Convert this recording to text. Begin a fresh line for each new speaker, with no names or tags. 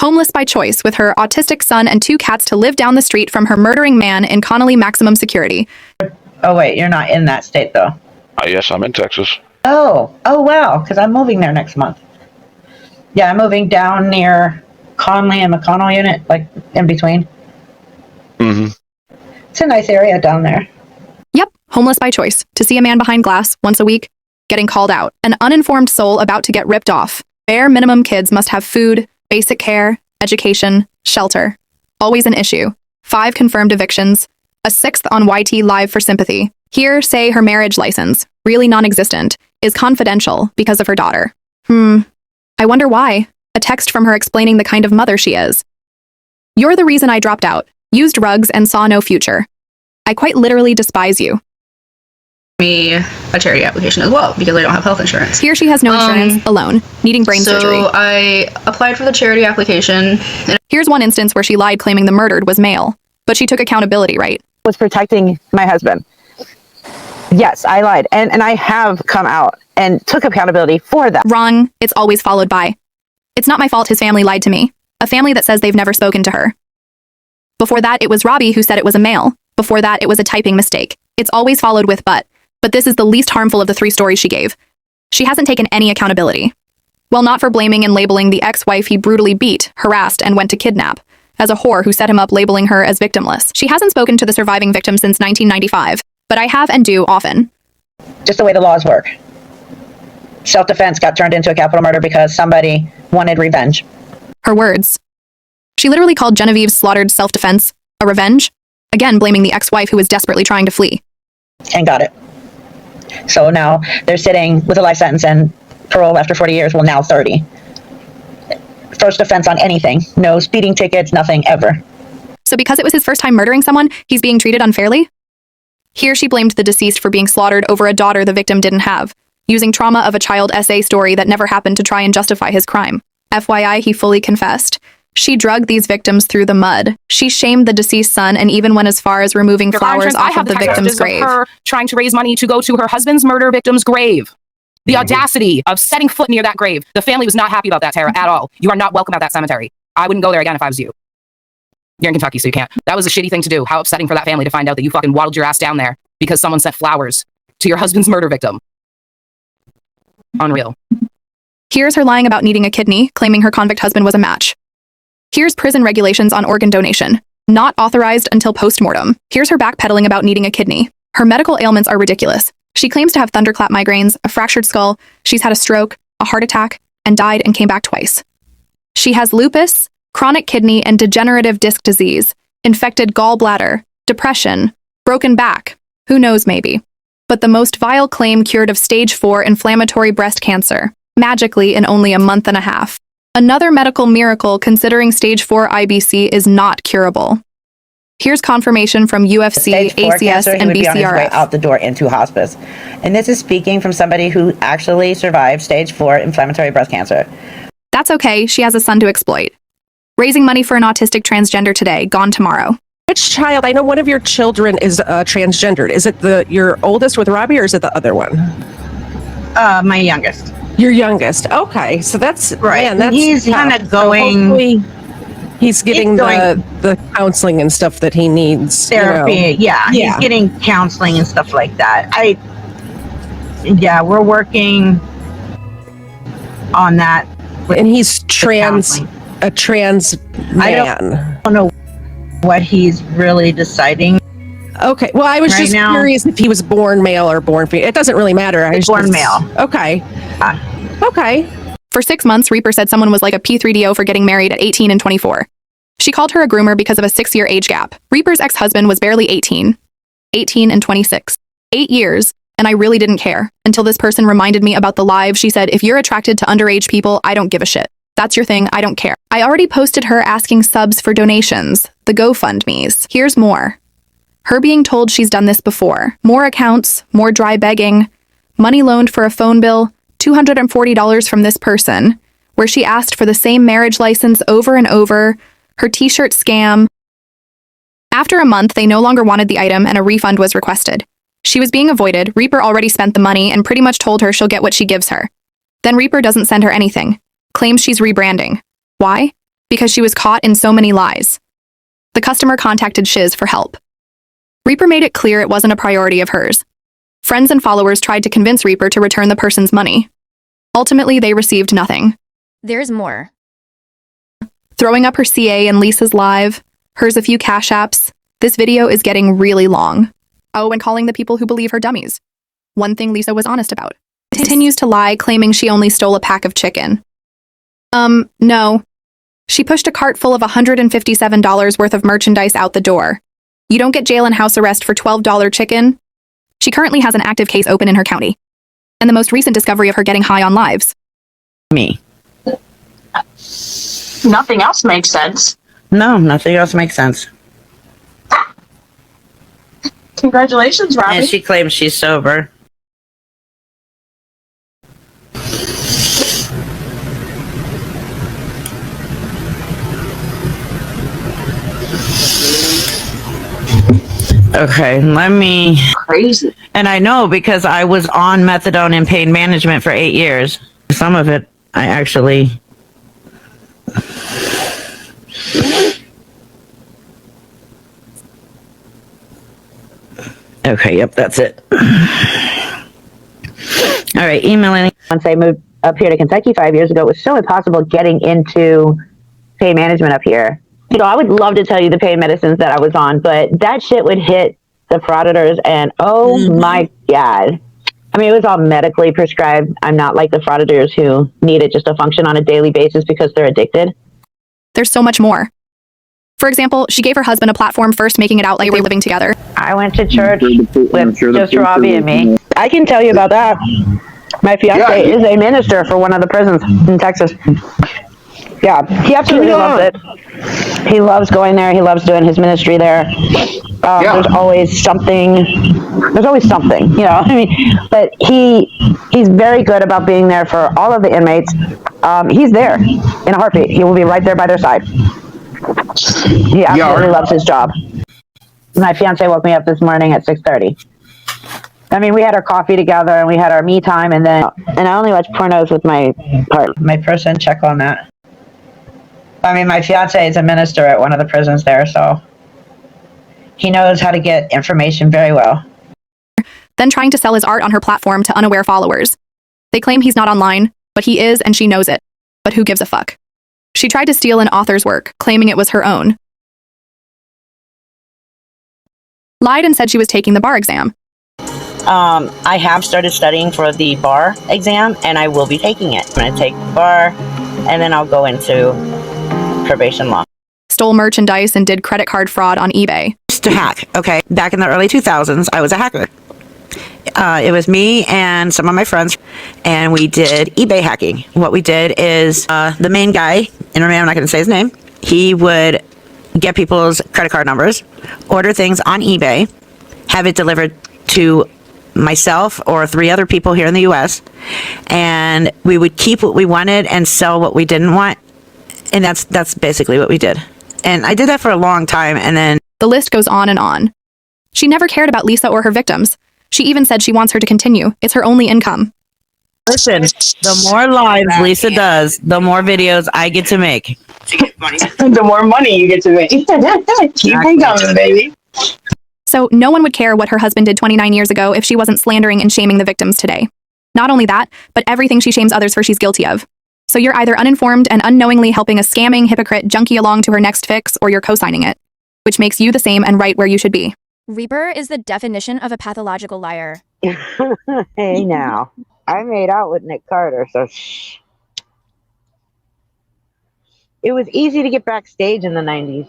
Homeless by choice, with her autistic son and 2 cats to live down the street from her murdering man in Connolly maximum security.
Oh, wait, you're not in that state, though.
Yes, I'm in Texas.
Oh, wow, because I'm moving there next month. Yeah, I'm moving down near Conley and McConnell unit, like in between.
Mm-hmm.
It's a nice area down there.
Yep, homeless by choice, to see a man behind glass once a week, getting called out, an uninformed soul about to get ripped off. Bare minimum kids must have food, basic care, education, shelter. Always an issue. 5 confirmed evictions, a 6th on YT Live for sympathy. Here, say her marriage license, really non-existent, is confidential because of her daughter. I wonder why. A text from her explaining the kind of mother she is. You're the reason I dropped out, used drugs, and saw no future. I quite literally despise you.
Me a charity application as well because I don't have health insurance.
Here she has no insurance, alone, needing brain surgery.
So I applied for the charity application.
Here's one instance where she lied claiming the murdered was male, but she took accountability, right?
Was protecting my husband. Yes, I lied. And I have come out and took accountability for that.
Wrong. It's always followed by, it's not my fault his family lied to me. A family that says they've never spoken to her. Before that, it was Robbie who said it was a male. Before that, it was a typing mistake. It's always followed with but this is the least harmful of the 3 stories she gave. She hasn't taken any accountability. Well, not for blaming and labeling the ex-wife he brutally beat, harassed, and went to kidnap, as a whore who set him up, labeling her as victimless. She hasn't spoken to the surviving victim since 1995, but I have and do often.
Just the way the laws work. Self-defense got turned into a capital murder because somebody wanted revenge.
Her words. She literally called Genevieve's slaughtered self-defense a revenge, again blaming the ex-wife who was desperately trying to flee.
And got it. So now they're sitting with a life sentence and parole after 40 years, well, now 30. First offense on anything. No speeding tickets, nothing ever.
So because it was his first time murdering someone, he's being treated unfairly? Here she blamed the deceased for being slaughtered over a daughter the victim didn't have, using trauma of a child SA story that never happened to try and justify his crime. FYI, he fully confessed. She drugged these victims through the mud. She shamed the deceased son and even went as far as removing flowers off of the victim's grave.
Her trying to raise money to go to her husband's murder victim's grave. The audacity of setting foot near that grave. The family was not happy about that, Tara, at all. You are not welcome at that cemetery. I wouldn't go there again if I was you. You're in Kentucky, so you can't. That was a shitty thing to do. How upsetting for that family to find out that you fucking waddled your ass down there because someone sent flowers to your husband's murder victim. Unreal.
Here's her lying about needing a kidney, claiming her convict husband was a match. Here's prison regulations on organ donation. Not authorized until post-mortem. Here's her backpedaling about needing a kidney. Her medical ailments are ridiculous. She claims to have thunderclap migraines, a fractured skull, she's had a stroke, a heart attack, and died and came back twice. She has lupus, chronic kidney and degenerative disc disease, infected gallbladder, depression, broken back, who knows maybe. But the most vile claim cured of stage 4 inflammatory breast cancer, magically in only a month and a half. Another medical miracle considering stage 4 IBC is not curable. Here's confirmation from UFC, ACS,
cancer,
and
he would be on his way
BCRF.
out the door into hospice. And this is speaking from somebody who actually survived stage 4 inflammatory breast cancer.
That's okay, she has a son to exploit. Raising money for an autistic transgender today, gone tomorrow.
Which child? I know one of your children is transgendered. Is it your oldest with Robbie, or is it the other one?
My youngest.
Your youngest. Okay, so that's
Right.
Man, that's
He's
tough.
kinda
So
going-
hopefully he's getting
going-
the counseling and stuff that he needs.
Therapy, yeah. He's getting counseling and stuff like that. We're working on that.
And he's
counseling.
a trans man.
I don't know what he's really deciding.
Okay, well, I was
Right
just
now-
curious if he was born male or born female. It doesn't really matter.
He's born male.
Okay. Okay.
For 6 months, Reaper said someone was like a P3DO for getting married at 18 and 24. She called her a groomer because of a 6-year age gap. Reaper's ex-husband was barely 18 and 26. 8 years, and I really didn't care, until this person reminded me about the live. She said, if you're attracted to underage people, I don't give a shit. That's your thing, I don't care. I already posted her asking subs for donations, the GoFundMes. Here's more. Her being told she's done this before. More accounts, more dry begging, money loaned for a phone bill, $240 from this person, where she asked for the same marriage license over and over, her t-shirt scam. After a month, they no longer wanted the item and a refund was requested. She was being avoided. Reaper already spent the money and pretty much told her she'll get what she gives her. Then Reaper doesn't send her anything, claims she's rebranding. Why? because she was caught in so many lies. The customer contacted Shiz for help. Reaper made it clear it wasn't a priority of hers. Friends and followers tried to convince Reaper to return the person's money. Ultimately, they received nothing.
There's more.
Throwing up her CA and Lisa's live, hers a few cash apps, this video is getting really long. Oh, and calling the people who believe her dummies. One thing Lisa was honest about. Continues to lie, claiming she only stole a pack of chicken. No. She pushed a cart full of $157 worth of merchandise out the door. You don't get jail and house arrest for $12 chicken. She currently has an active case open in her county. And the most recent discovery of her getting high on lives.
Me.
Nothing else makes sense.
No, nothing else makes sense.
Congratulations, Robbie.
And she claims she's sober. Okay, let me...
Crazy.
And I know because I was on methadone and pain management for 8 years. Some of it, I actually... Okay, yep, that's it. All right, emailing. Once I moved up here to Kentucky 5 years ago, it was so impossible getting into pain management up here. You know, I would love to tell you the pain medicines that I was on, but that shit would hit the frauditors and oh my God. I mean, it was all medically prescribed. I'm not like the frauditors who need it just to function on a daily basis because they're addicted.
There's so much more. For example, she gave her husband a platform, first making it out like they were living together.
I went to church with just Robbie and me. I can tell you about that. My fiance is a minister for one of the prisons in Texas. Yeah, he absolutely loves it. He loves going there. He loves doing his ministry there. There's always something. There's always something, you know. I mean, but he's very good about being there for all of the inmates. He's there in a heartbeat. He will be right there by their side. He absolutely loves his job. My fiance woke me up this morning at 6:30. I mean, we had our coffee together and we had our me time, and I only watch pornos with my person. Check on that. I mean, my fiance is a minister at one of the prisons there, so he knows how to get information very well.
Then trying to sell his art on her platform to unaware followers. They claim he's not online, but he is, and she knows it. But who gives a fuck? She tried to steal an author's work, claiming it was her own. Lied and said she was taking the bar exam.
I have started studying for the bar exam, and I will be taking it. I'm going to take the bar, and then I'll go into probation law.
Stole merchandise and did credit card fraud on eBay.
To hack, okay? Back in the early 2000s, I was a hacker. It was me and some of my friends, and we did eBay hacking. What we did is the main guy, and I'm not going to say his name, he would get people's credit card numbers, order things on eBay, have it delivered to myself or 3 other people here in the U.S., and we would keep what we wanted and sell what we didn't want, and that's basically what we did. And I did that for a long time, and then...
The list goes on and on. She never cared about Lisa or her victims. She even said she wants her to continue. It's her only income.
Listen, the more lives Lisa does, the more videos I get to make.
The more money you get to make. Keep on coming, baby.
So no one would care what her husband did 29 years ago if she wasn't slandering and shaming the victims today. Not only that, but everything she shames others for she's guilty of. So you're either uninformed and unknowingly helping a scamming hypocrite junkie along to her next fix, or you're co-signing it, which makes you the same and right where you should be.
Reaper is the definition of a pathological liar.
Hey now, I made out with Nick Carter, so shh. It was easy to get backstage in the 90s.